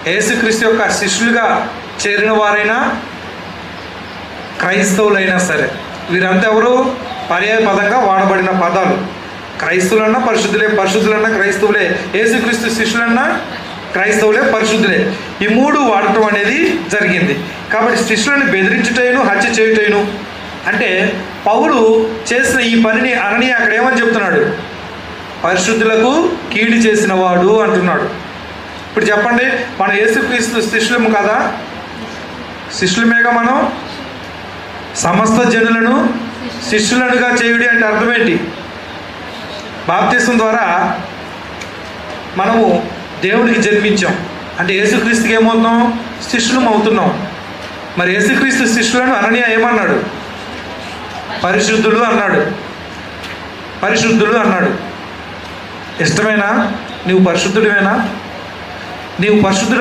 యేసుక్రీస్తు యొక్క శిష్యులుగా చేరిన వారైనా క్రైస్తవులైనా సరే, వీరంతా ఎవరు? పర్యాయ పదంగా వాడబడిన పదాలు. క్రైస్తవులన్నా పరిశుద్ధులే, పరిశుద్ధులన్నా క్రైస్తవులే, యేసుక్రీస్తు శిష్యులన్నా క్రైస్తవులే, పరిశుద్ధులే. ఈ మూడు వాడటం అనేది జరిగింది. కాబట్టి శిష్యులను బెదిరించుటైను హత్య చేయుటైను అంటే పౌలు చేసిన ఈ పనిని అననీయ అక్కడ ఏమని చెప్తున్నాడు? పరిశుద్ధులకు కీడు చేసిన వాడు అంటున్నాడు. ఇప్పుడు చెప్పండి, మన యేసుక్రీస్తు శిష్యులము కదా? శిష్యులమేగా మనం. సమస్త జనులను శిష్యులనుగా చేయుడి అంటే అర్థం ఏంటి? బాప్తిస్మం ద్వారా మనము దేవునికి జన్మించాం అంటే యేసుక్రీస్తుకి ఏమవుతున్నాం? శిష్యులం అవుతున్నాం. మరి యేసుక్రీస్తు శిష్యులను అననీయ ఏమన్నాడు? పరిశుద్ధులు అన్నాడు. పరిశుద్ధులు అన్నాడు. ఇష్టమేనా? నీవు పరిశుద్ధుడివేనా? నీవు పరిశుద్ధుడు